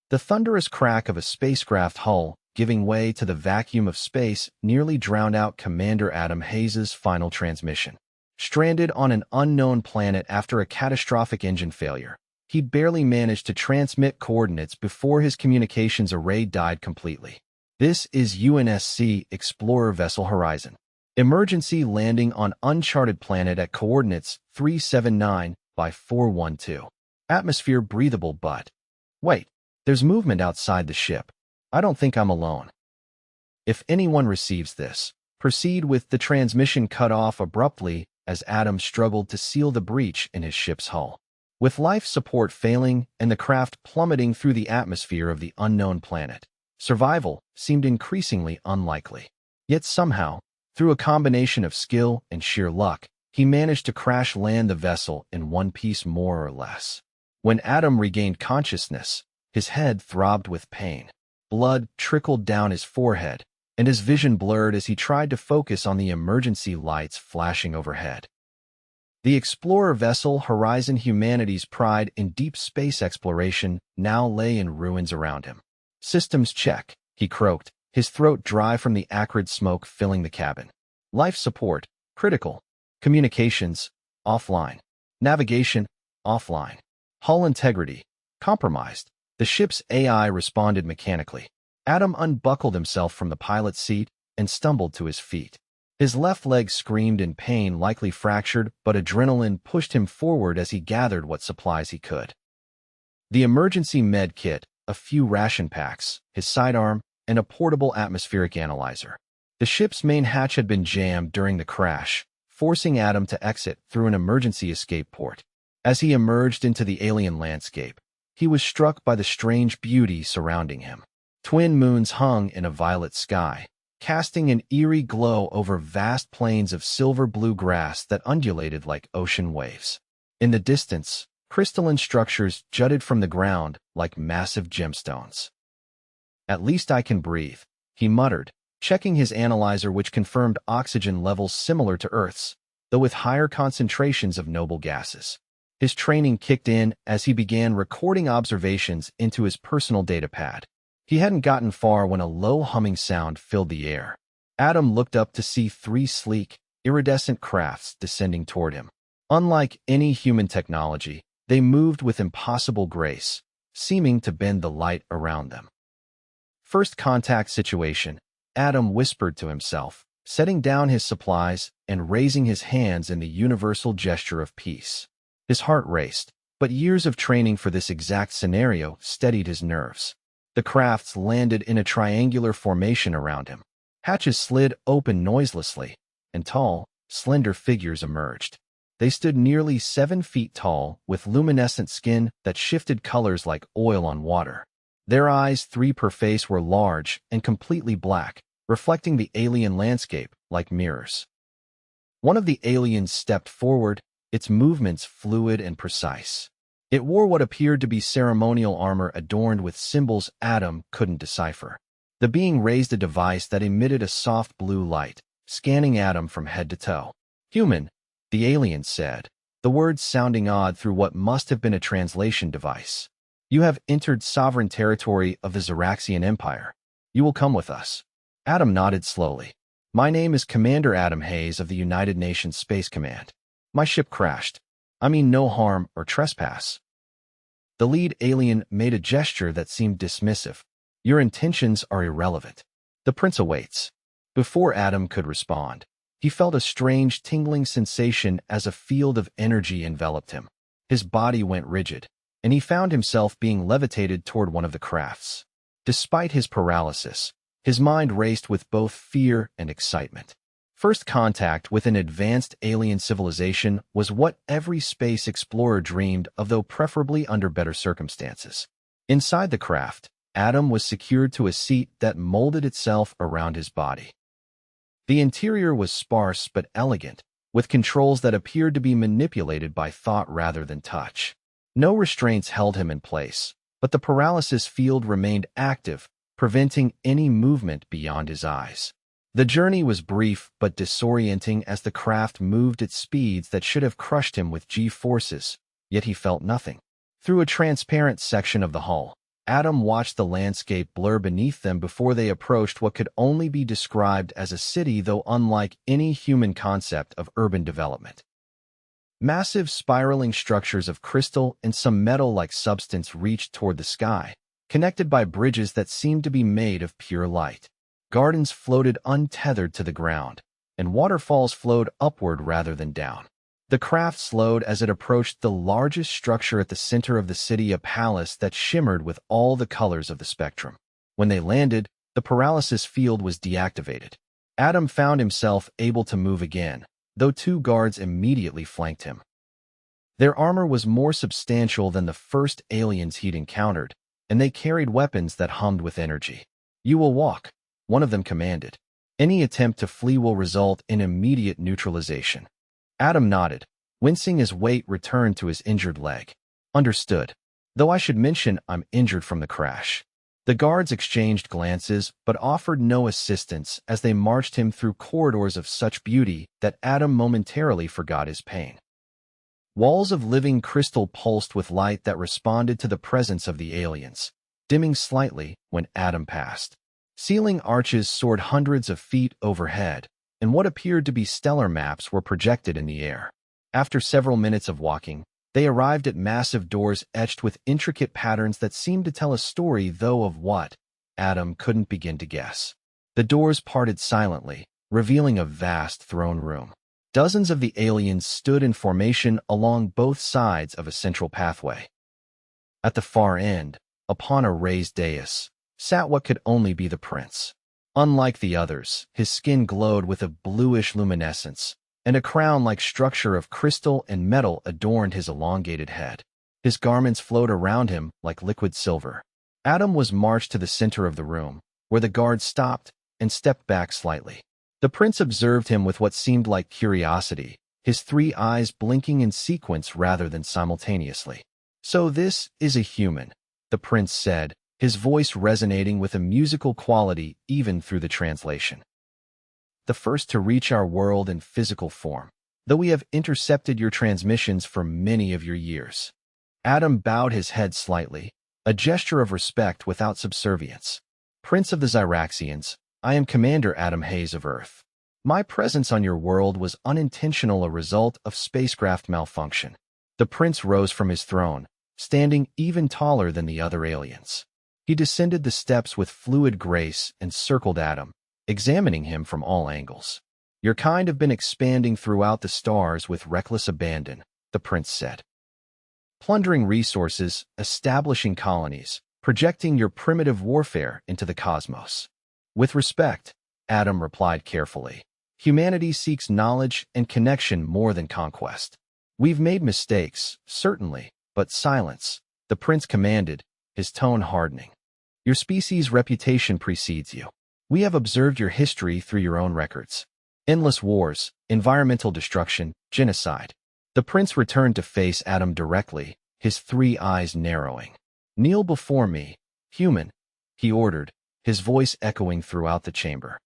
The thunderous crack of a spacecraft hull giving way to the vacuum of space nearly drowned out Commander Adam Hayes' final transmission. Stranded on an unknown planet after a catastrophic engine failure, he barely managed to transmit coordinates before his communications array died completely. This is UNSC Explorer Vessel Horizon. Emergency landing on uncharted planet at coordinates 379 by 412. Atmosphere breathable but... Wait, there's movement outside the ship. I don't think I'm alone. If anyone receives this, proceed with the transmission cut off abruptly as Adam struggled to seal the breach in his ship's hull. With life support failing and the craft plummeting through the atmosphere of the unknown planet, survival seemed increasingly unlikely. Yet somehow, through a combination of skill and sheer luck, he managed to crash land the vessel in one piece more or less. When Adam regained consciousness, his head throbbed with pain. Blood trickled down his forehead, and his vision blurred as he tried to focus on the emergency lights flashing overhead. The Explorer vessel Horizon, humanity's pride in deep space exploration, now lay in ruins around him. "Systems check," he croaked, his throat dry from the acrid smoke filling the cabin. "Life support, critical. Communications, offline. Navigation, offline. Hull integrity, compromised." The ship's AI responded mechanically. Adam unbuckled himself from the pilot's seat and stumbled to his feet. His left leg screamed in pain, likely fractured, but adrenaline pushed him forward as he gathered what supplies he could. The emergency med kit, a few ration packs, his sidearm, and a portable atmospheric analyzer. The ship's main hatch had been jammed during the crash, forcing Adam to exit through an emergency escape port. As he emerged into the alien landscape, he was struck by the strange beauty surrounding him. Twin moons hung in a violet sky, casting an eerie glow over vast plains of silver-blue grass that undulated like ocean waves. In the distance, crystalline structures jutted from the ground like massive gemstones. "At least I can breathe," he muttered, checking his analyzer, which confirmed oxygen levels similar to Earth's, though with higher concentrations of noble gases. His training kicked in as he began recording observations into his personal datapad. He hadn't gotten far when a low humming sound filled the air. Adam looked up to see three sleek, iridescent crafts descending toward him. Unlike any human technology, they moved with impossible grace, seeming to bend the light around them. "First contact situation," Adam whispered to himself, setting down his supplies and raising his hands in the universal gesture of peace. His heart raced, but years of training for this exact scenario steadied his nerves. The crafts landed in a triangular formation around him. Hatches slid open noiselessly, and tall, slender figures emerged. They stood nearly 7 feet tall, with luminescent skin that shifted colors like oil on water. Their eyes, 3 per face, were large and completely black, reflecting the alien landscape like mirrors. One of the aliens stepped forward, its movements fluid and precise. It wore what appeared to be ceremonial armor adorned with symbols Adam couldn't decipher. The being raised a device that emitted a soft blue light, scanning Adam from head to toe. "Human," the alien said, the words sounding odd through what must have been a translation device. "You have entered sovereign territory of the Zyraxian Empire. You will come with us." Adam nodded slowly. "My name is Commander Adam Hayes of the United Nations Space Command. My ship crashed. I mean no harm or trespass." The lead alien made a gesture that seemed dismissive. "Your intentions are irrelevant. The prince awaits." Before Adam could respond, he felt a strange tingling sensation as a field of energy enveloped him. His body went rigid, and he found himself being levitated toward one of the crafts. Despite his paralysis, his mind raced with both fear and excitement. First contact with an advanced alien civilization was what every space explorer dreamed of, though preferably under better circumstances. Inside the craft, Adam was secured to a seat that molded itself around his body. The interior was sparse but elegant, with controls that appeared to be manipulated by thought rather than touch. No restraints held him in place, but the paralysis field remained active, preventing any movement beyond his eyes. The journey was brief but disorienting as the craft moved at speeds that should have crushed him with G-forces, yet he felt nothing. Through a transparent section of the hull, Adam watched the landscape blur beneath them before they approached what could only be described as a city, though unlike any human concept of urban development. Massive spiraling structures of crystal and some metal-like substance reached toward the sky, connected by bridges that seemed to be made of pure light. Gardens floated untethered to the ground, and waterfalls flowed upward rather than down. The craft slowed as it approached the largest structure at the center of the city, a palace that shimmered with all the colors of the spectrum. When they landed, the paralysis field was deactivated. Adam found himself able to move again, though two guards immediately flanked him. Their armor was more substantial than the first aliens he'd encountered, and they carried weapons that hummed with energy. "You will walk," one of them commanded. "Any attempt to flee will result in immediate neutralization." Adam nodded, wincing as weight returned to his injured leg. "Understood. Though I should mention I'm injured from the crash." The guards exchanged glances but offered no assistance as they marched him through corridors of such beauty that Adam momentarily forgot his pain. Walls of living crystal pulsed with light that responded to the presence of the aliens, dimming slightly when Adam passed. Ceiling arches soared hundreds of feet overhead, and what appeared to be stellar maps were projected in the air. After several minutes of walking, they arrived at massive doors etched with intricate patterns that seemed to tell a story, though of what, Adam couldn't begin to guess. The doors parted silently, revealing a vast throne room. Dozens of the aliens stood in formation along both sides of a central pathway. At the far end, upon a raised dais, sat what could only be the prince. Unlike the others, his skin glowed with a bluish luminescence, and a crown-like structure of crystal and metal adorned his elongated head. His garments flowed around him like liquid silver. Adam was marched to the center of the room, where the guard stopped and stepped back slightly. The prince observed him with what seemed like curiosity, his three eyes blinking in sequence rather than simultaneously. "So this is a human," the prince said, his voice resonating with a musical quality even through the translation. "The first to reach our world in physical form, though we have intercepted your transmissions for many of your years." Adam bowed his head slightly, a gesture of respect without subservience. "Prince of the Zyraxians, I am Commander Adam Hayes of Earth. My presence on your world was unintentional, a result of spacecraft malfunction." The prince rose from his throne, standing even taller than the other aliens. He descended the steps with fluid grace and circled Adam, examining him from all angles. "Your kind have been expanding throughout the stars with reckless abandon," the prince said. "Plundering resources, establishing colonies, projecting your primitive warfare into the cosmos." "With respect," Adam replied carefully. "Humanity seeks knowledge and connection more than conquest. We've made mistakes, certainly, but silence," the prince commanded, his tone hardening. "Your species' reputation precedes you. We have observed your history through your own records. Endless wars, environmental destruction, genocide." The prince returned to face Adam directly, his three eyes narrowing. "Kneel before me, human," he ordered, his voice echoing throughout the chamber.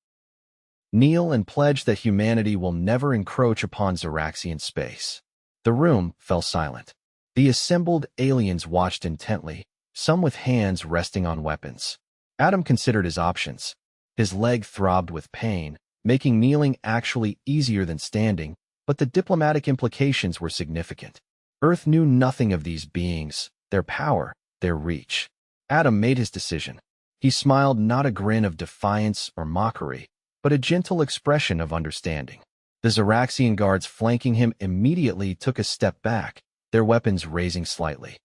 "Kneel and pledge that humanity will never encroach upon Zyraxian space." The room fell silent. The assembled aliens watched intently, some with hands resting on weapons. Adam considered his options. His leg throbbed with pain, making kneeling actually easier than standing, but the diplomatic implications were significant. Earth knew nothing of these beings, their power, their reach. Adam made his decision. He smiled, not a grin of defiance or mockery, but a gentle expression of understanding. The Zyraxian guards flanking him immediately took a step back, their weapons raising slightly.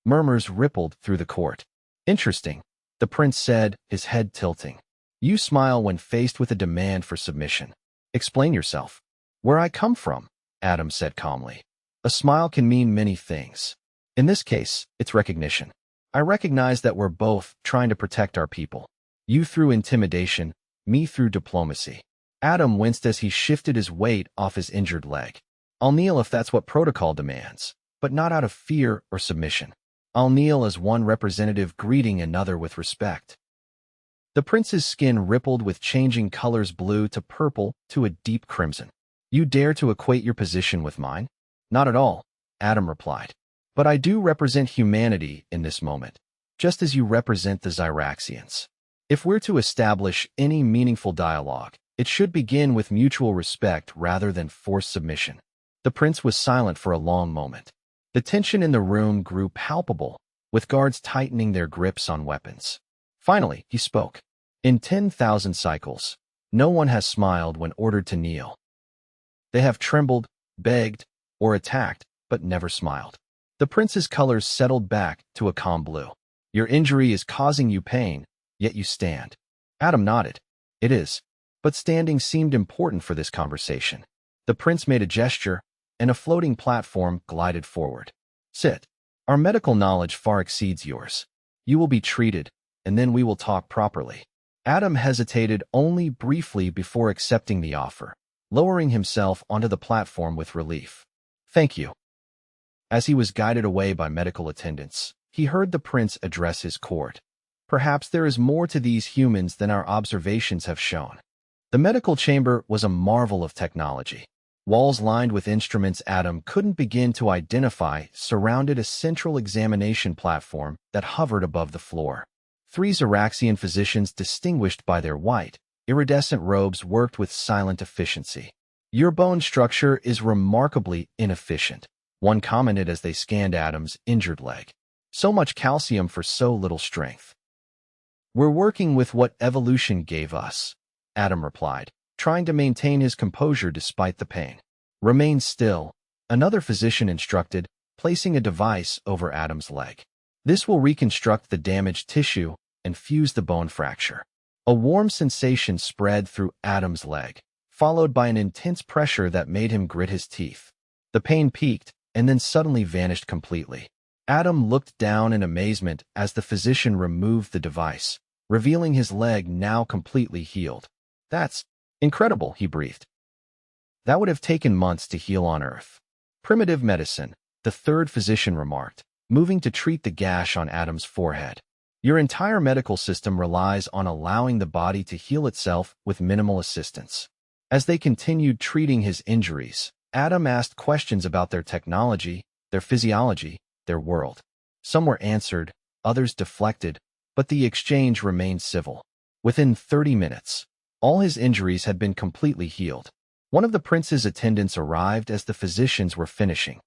Murmurs rippled through the court. "Interesting," the prince said, his head tilting. "You smile when faced with a demand for submission. Explain yourself." "Where I come from," Adam said calmly. "A smile can mean many things. In this case, it's recognition. I recognize that we're both trying to protect our people. You through intimidation, me through diplomacy." Adam winced as he shifted his weight off his injured leg. "I'll kneel if that's what protocol demands, but not out of fear or submission. I'll kneel as one representative greeting another with respect." The prince's skin rippled with changing colors, blue to purple to a deep crimson. "You dare to equate your position with mine?" "Not at all," Adam replied. "But I do represent humanity in this moment. just as you represent the Zyraxians. If we're to establish any meaningful dialogue, it should begin with mutual respect rather than forced submission. The prince was silent for a long moment. The tension in the room grew palpable, with guards tightening their grips on weapons. Finally, he spoke. In 10,000 cycles, no one has smiled when ordered to kneel. They have trembled, begged, or attacked, but never smiled. The prince's colors settled back to a calm blue. Your injury is causing you pain, yet you stand. Adam nodded. It is. But standing seemed important for this conversation. The prince made a gesture, and a floating platform glided forward. Sit. Our medical knowledge far exceeds yours. You will be treated, and then we will talk properly. Adam hesitated only briefly before accepting the offer, lowering himself onto the platform with relief. Thank you. As he was guided away by medical attendants, he heard the prince address his court. Perhaps there is more to these humans than our observations have shown. The medical chamber was a marvel of technology. Walls lined with instruments Adam couldn't begin to identify surrounded a central examination platform that hovered above the floor. 3 Zyraxian physicians distinguished by their white, iridescent robes worked with silent efficiency. Your bone structure is remarkably inefficient, one commented as they scanned Adam's injured leg. So much calcium for so little strength. We're working with what evolution gave us, Adam replied, trying to maintain his composure despite the pain. Remain still, another physician instructed, placing a device over Adam's leg. This will reconstruct the damaged tissue and fuse the bone fracture. A warm sensation spread through Adam's leg, followed by an intense pressure that made him grit his teeth. The pain peaked and then suddenly vanished completely. Adam looked down in amazement as the physician removed the device, revealing his leg now completely healed. That's incredible, he breathed. That would have taken months to heal on Earth. Primitive medicine, the third physician remarked, moving to treat the gash on Adam's forehead. Your entire medical system relies on allowing the body to heal itself with minimal assistance. As they continued treating his injuries, Adam asked questions about their technology, their physiology, their world. Some were answered, others deflected, but the exchange remained civil. Within 30 minutes, all his injuries had been completely healed. One of the prince's attendants arrived as the physicians were finishing.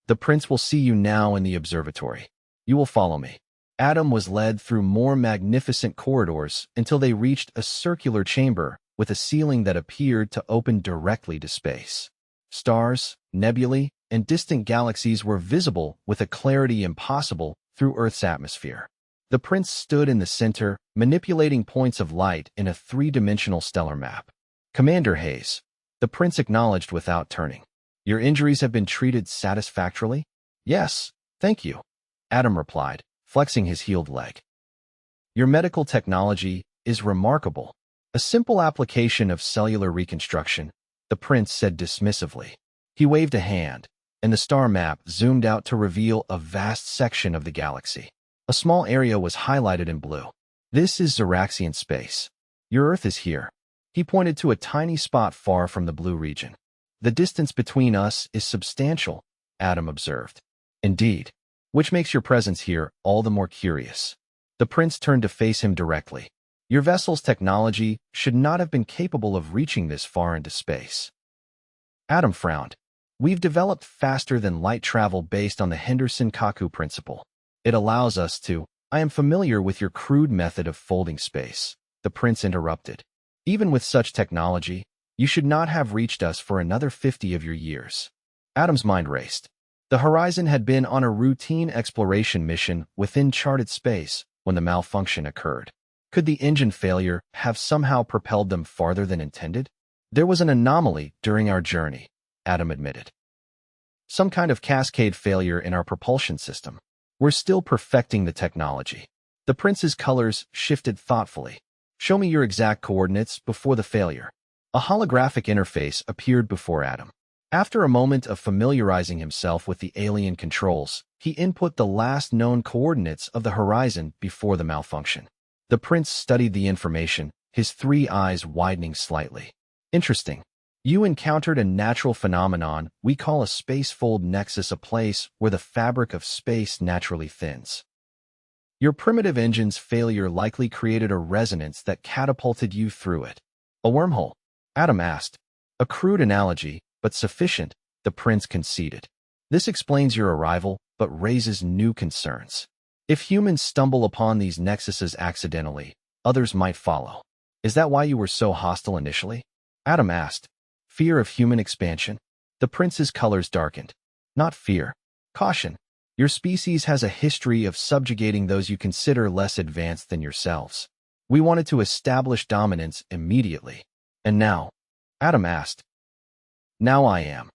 The prince will see you now in the observatory. You will follow me. Adam was led through more magnificent corridors until they reached a circular chamber with a ceiling that appeared to open directly to space. Stars, nebulae, and distant galaxies were visible with a clarity impossible through Earth's atmosphere. The prince stood in the center, manipulating points of light in a 3-dimensional stellar map. Commander Hayes, the prince acknowledged without turning. Your injuries have been treated satisfactorily? Yes, thank you, Adam replied, flexing his healed leg. Your medical technology is remarkable. A simple application of cellular reconstruction, the prince said dismissively. He waved a hand, and the star map zoomed out to reveal a vast section of the galaxy. A small area was highlighted in blue. This is Zyraxian space. Your Earth is here. He pointed to a tiny spot far from the blue region. The distance between us is substantial, Adam observed. Indeed, which makes your presence here all the more curious. The prince turned to face him directly. Your vessel's technology should not have been capable of reaching this far into space. Adam frowned. We've developed faster than light travel based on the Henderson-Kaku principle. It allows us to. I am familiar with your crude method of folding space, the prince interrupted. Even with such technology, you should not have reached us for another 50 of your years. Adam's mind raced. The Horizon had been on a routine exploration mission within charted space when the malfunction occurred. Could the engine failure have somehow propelled them farther than intended? There was an anomaly during our journey, Adam admitted. Some kind of cascade failure in our propulsion system. We're still perfecting the technology. The prince's colors shifted thoughtfully. Show me your exact coordinates before the failure. A holographic interface appeared before Adam. After a moment of familiarizing himself with the alien controls, he input the last known coordinates of the Horizon before the malfunction. The prince studied the information, his 3 eyes widening slightly. Interesting. You encountered a natural phenomenon we call a space-fold nexus, a place where the fabric of space naturally thins. Your primitive engine's failure likely created a resonance that catapulted you through it. A wormhole? Adam asked. A crude analogy, but sufficient, the prince conceded. This explains your arrival, but raises new concerns. If humans stumble upon these nexuses accidentally, others might follow. Is that why you were so hostile initially? Adam asked. Fear of human expansion? The prince's colors darkened. Not fear. Caution. Your species has a history of subjugating those you consider less advanced than yourselves. We wanted to establish dominance immediately. And now? Adam asked. Now I am.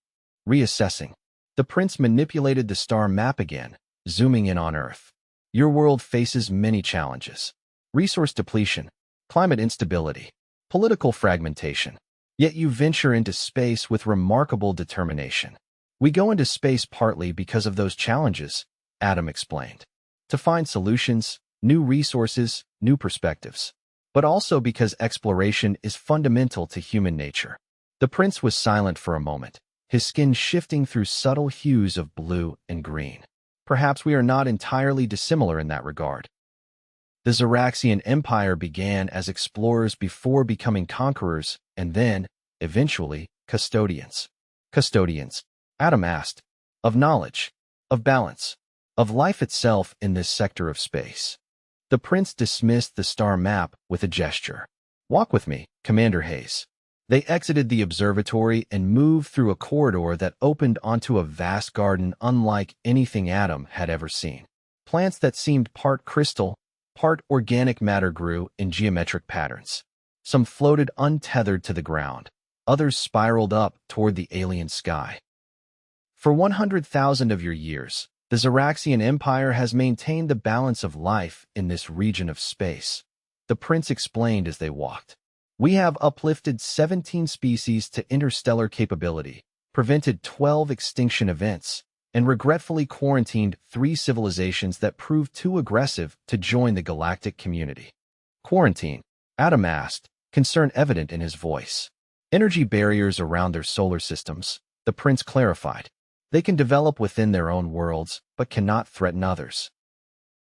Reassessing. The prince manipulated the star map again, zooming in on Earth. Your world faces many challenges. Resource depletion, climate instability, political fragmentation. Yet you venture into space with remarkable determination. We go into space partly because of those challenges, Adam explained. To find solutions, new resources, new perspectives. But also because exploration is fundamental to human nature. The prince was silent for a moment, his skin shifting through subtle hues of blue and green. Perhaps we are not entirely dissimilar in that regard. The Zyraxian Empire began as explorers before becoming conquerors, and then, eventually, custodians. Custodians, Adam asked. Of knowledge, of balance, of life itself in this sector of space. The prince dismissed the star map with a gesture. Walk with me, Commander Hayes. They exited the observatory and moved through a corridor that opened onto a vast garden unlike anything Adam had ever seen. Plants that seemed part crystal, part organic matter grew in geometric patterns. Some floated untethered to the ground. Others spiraled up toward the alien sky. For 100,000 of your years, the Zyraxian Empire has maintained the balance of life in this region of space. The prince explained as they walked. We have uplifted 17 species to interstellar capability, prevented 12 extinction events, and regretfully quarantined 3 civilizations that proved too aggressive to join the galactic community. Quarantine? Adam asked, concern evident in his voice. Energy barriers around their solar systems, the prince clarified. They can develop within their own worlds, but cannot threaten others.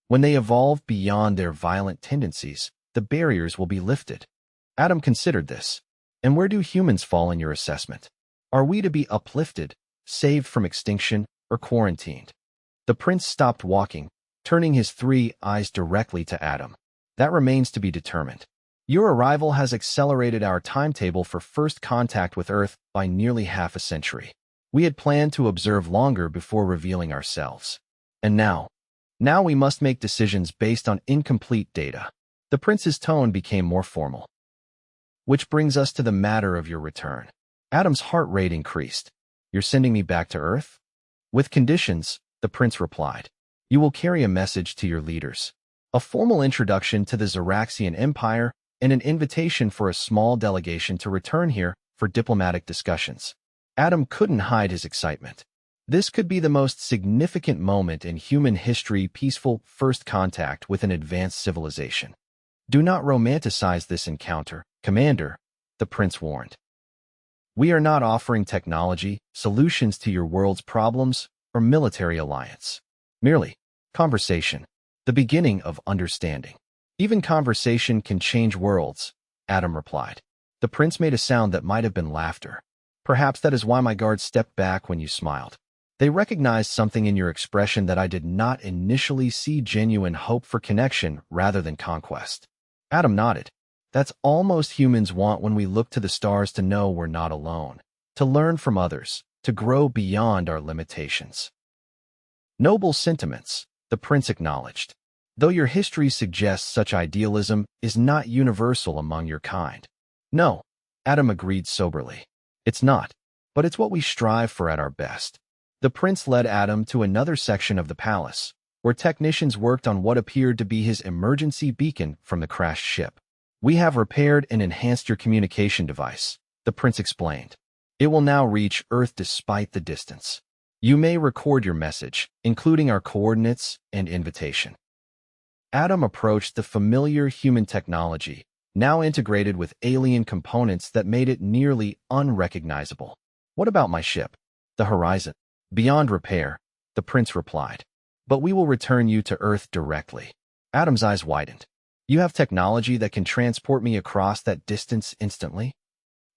When they evolve beyond their violent tendencies, the barriers will be lifted. Adam considered this. And where do humans fall in your assessment? Are we to be uplifted, saved from extinction, or quarantined? The prince stopped walking, turning his 3 eyes directly to Adam. That remains to be determined. Your arrival has accelerated our timetable for first contact with Earth by nearly half a century. We had planned to observe longer before revealing ourselves. And now we must make decisions based on incomplete data. The prince's tone became more formal. Which brings us to the matter of your return. Adam's heart rate increased. You're sending me back to Earth? With conditions, the prince replied. You will carry a message to your leaders. A formal introduction to the Zyraxian Empire and an invitation for a small delegation to return here for diplomatic discussions. Adam couldn't hide his excitement. This could be the most significant moment in human history, peaceful first contact with an advanced civilization. Do not romanticize this encounter, Commander, the prince warned. We are not offering technology, solutions to your world's problems, or military alliance. Merely conversation, the beginning of understanding. Even conversation can change worlds, Adam replied. The prince made a sound that might have been laughter. Perhaps that is why my guards stepped back when you smiled. They recognized something in your expression that I did not initially see, genuine hope for connection rather than conquest. Adam nodded. That's almost humans want when we look to the stars, to know we're not alone, to learn from others, to grow beyond our limitations. Noble sentiments, the prince acknowledged, though your history suggests such idealism is not universal among your kind. No, Adam agreed soberly. It's not, but it's what we strive for at our best. The prince led Adam to another section of the palace, where technicians worked on what appeared to be his emergency beacon from the crashed ship. We have repaired and enhanced your communication device, the prince explained. It will now reach Earth despite the distance. You may record your message, including our coordinates and invitation. Adam approached the familiar human technology, now integrated with alien components that made it nearly unrecognizable. What about my ship? The Horizon. Beyond repair, the prince replied. But we will return you to Earth directly. Adam's eyes widened. You have technology that can transport me across that distance instantly?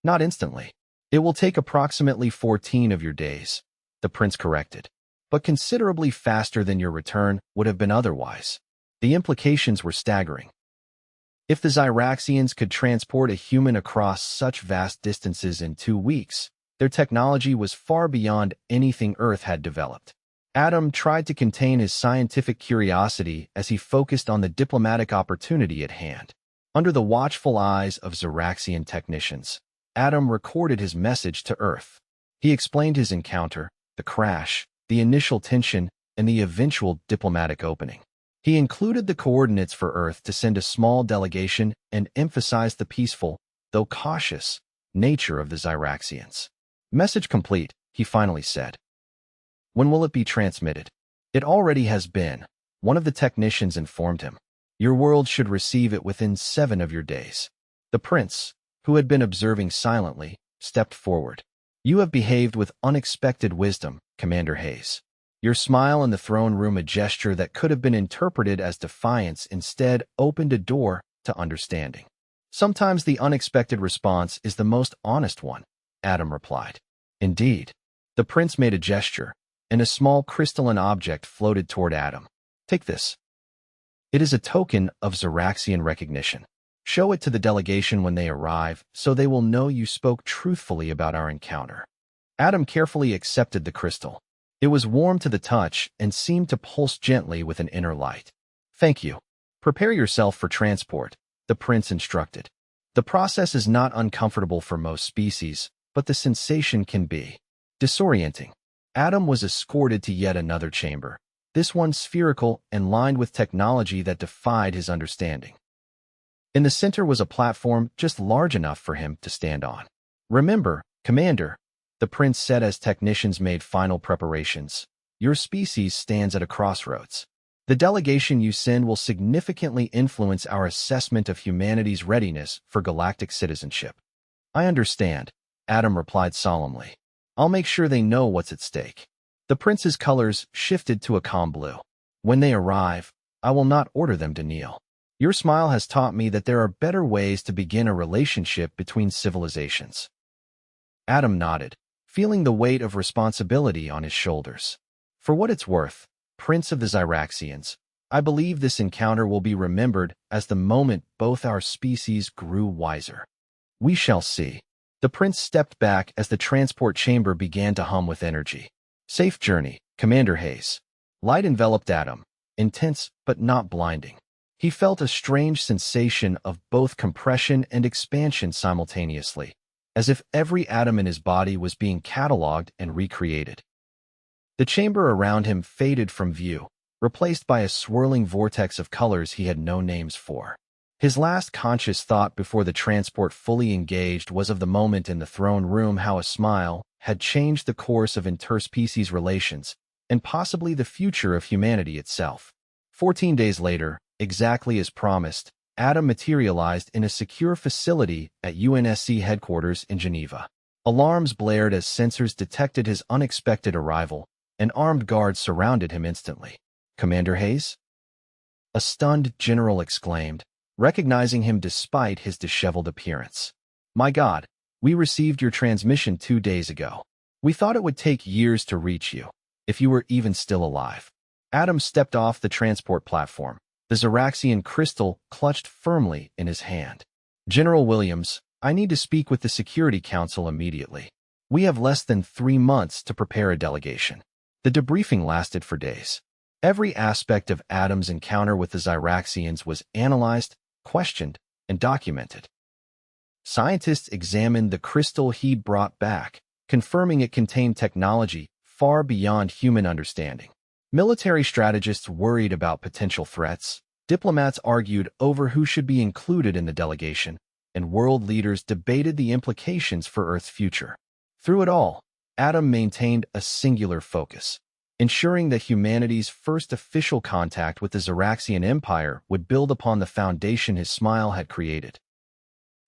Not instantly. It will take approximately 14 of your days, the prince corrected, but considerably faster than your return would have been otherwise. The implications were staggering. If the Zyraxians could transport a human across such vast distances in 2 weeks, their technology was far beyond anything Earth had developed. Adam tried to contain his scientific curiosity as he focused on the diplomatic opportunity at hand. Under the watchful eyes of Zyraxian technicians, Adam recorded his message to Earth. He explained his encounter, the crash, the initial tension, and the eventual diplomatic opening. He included the coordinates for Earth to send a small delegation and emphasized the peaceful, though cautious, nature of the Zyraxians. Message complete, he finally said. When will it be transmitted? It already has been, one of the technicians informed him. Your world should receive it within 7 of your days. The prince, who had been observing silently, stepped forward. You have behaved with unexpected wisdom, Commander Hayes. Your smile in the throne room, a gesture that could have been interpreted as defiance, instead opened a door to understanding. Sometimes the unexpected response is the most honest one, Adam replied. Indeed. The prince made a gesture, and a small crystalline object floated toward Adam. Take this. It is a token of Zyraxian recognition. Show it to the delegation when they arrive, so they will know you spoke truthfully about our encounter. Adam carefully accepted the crystal. It was warm to the touch and seemed to pulse gently with an inner light. Thank you. Prepare yourself for transport, the prince instructed. The process is not uncomfortable for most species, but the sensation can be disorienting. Adam was escorted to yet another chamber, this one spherical and lined with technology that defied his understanding. In the center was a platform just large enough for him to stand on. Remember, Commander, the prince said as technicians made final preparations, your species stands at a crossroads. The delegation you send will significantly influence our assessment of humanity's readiness for galactic citizenship. I understand, Adam replied solemnly. I'll make sure they know what's at stake. The prince's colors shifted to a calm blue. When they arrive, I will not order them to kneel. Your smile has taught me that there are better ways to begin a relationship between civilizations. Adam nodded, feeling the weight of responsibility on his shoulders. For what it's worth, Prince of the Zyraxians, I believe this encounter will be remembered as the moment both our species grew wiser. We shall see. The prince stepped back as the transport chamber began to hum with energy. Safe journey, Commander Hayes. Light enveloped Adam, intense but not blinding. He felt a strange sensation of both compression and expansion simultaneously, as if every atom in his body was being cataloged and recreated. The chamber around him faded from view, replaced by a swirling vortex of colors he had no names for. His last conscious thought before the transport fully engaged was of the moment in the throne room, how a smile had changed the course of interspecies relations and possibly the future of humanity itself. 14 days later, exactly as promised, Adam materialized in a secure facility at UNSC headquarters in Geneva. Alarms blared as sensors detected his unexpected arrival, and armed guards surrounded him instantly. Commander Hayes? A stunned general exclaimed, recognizing him despite his disheveled appearance. My God, we received your transmission 2 days ago. We thought it would take years to reach you, if you were even still alive. Adam stepped off the transport platform, the Zyraxian crystal clutched firmly in his hand. General Williams, I need to speak with the Security Council immediately. We have less than 3 months to prepare a delegation. The debriefing lasted for days. Every aspect of Adam's encounter with the Zyraxians was analyzed, questioned, and documented. Scientists examined the crystal he brought back, confirming it contained technology far beyond human understanding. Military strategists worried about potential threats, diplomats argued over who should be included in the delegation, and world leaders debated the implications for Earth's future. Through it all, Adam maintained a singular focus, ensuring that humanity's first official contact with the Zyraxian Empire would build upon the foundation his smile had created.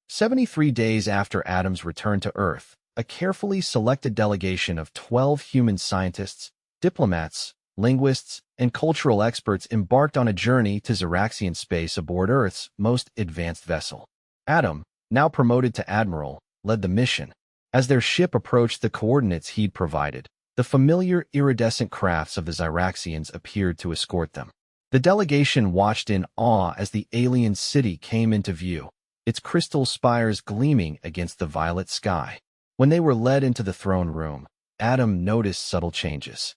73 days after Adam's return to Earth, a carefully selected delegation of 12 human scientists, diplomats, linguists, and cultural experts embarked on a journey to Zyraxian space aboard Earth's most advanced vessel. Adam, now promoted to admiral, led the mission. As their ship approached the coordinates he'd provided, the familiar iridescent crafts of the Zyraxians appeared to escort them. The delegation watched in awe as the alien city came into view, its crystal spires gleaming against the violet sky. When they were led into the throne room, Adam noticed subtle changes.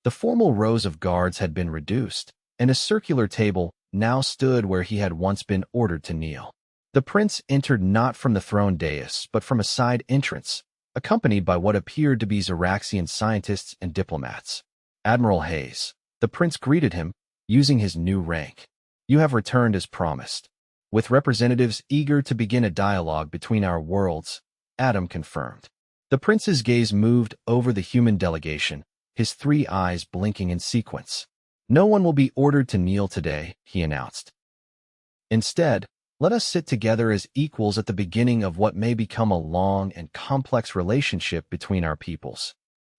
The formal rows of guards had been reduced, and a circular table now stood where he had once been ordered to kneel. The prince entered not from the throne dais, but from a side entrance, accompanied by what appeared to be Zyraxian scientists and diplomats. Admiral Hayes, the prince greeted him, using his new rank. You have returned as promised. With representatives eager to begin a dialogue between our worlds, Adam confirmed. The prince's gaze moved over the human delegation, his three eyes blinking in sequence. No one will be ordered to kneel today, he announced. Instead, let us sit together as equals at the beginning of what may become a long and complex relationship between our peoples.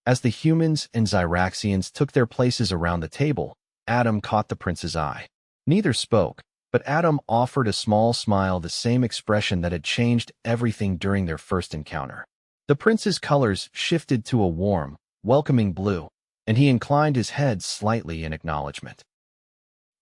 As the humans and Zyraxians took their places around the table, Adam caught the prince's eye. Neither spoke, but Adam offered a small smile, the same expression that had changed everything during their first encounter. The prince's colors shifted to a warm, welcoming blue, and he inclined his head slightly in acknowledgement.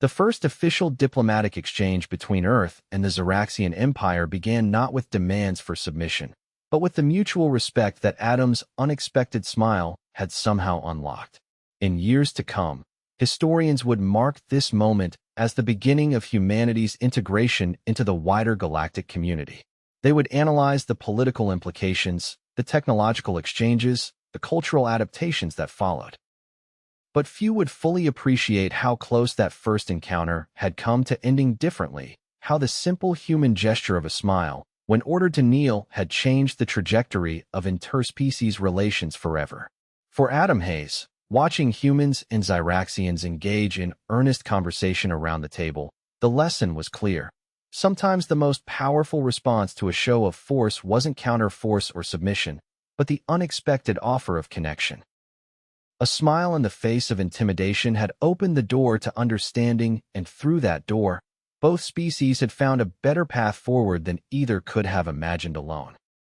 The first official diplomatic exchange between Earth and the Zyraxian Empire began not with demands for submission, but with the mutual respect that Adam's unexpected smile had somehow unlocked. In years to come, historians would mark this moment as the beginning of humanity's integration into the wider galactic community. They would analyze the political implications, the technological exchanges, the cultural adaptations that followed. But few would fully appreciate how close that first encounter had come to ending differently, how the simple human gesture of a smile, when ordered to kneel, had changed the trajectory of interspecies relations forever. For Adam Hayes, watching humans and Zyraxians engage in earnest conversation around the table, the lesson was clear. Sometimes the most powerful response to a show of force wasn't counter-force or submission, but the unexpected offer of connection. A smile in the face of intimidation had opened the door to understanding, and through that door, both species had found a better path forward than either could have imagined alone.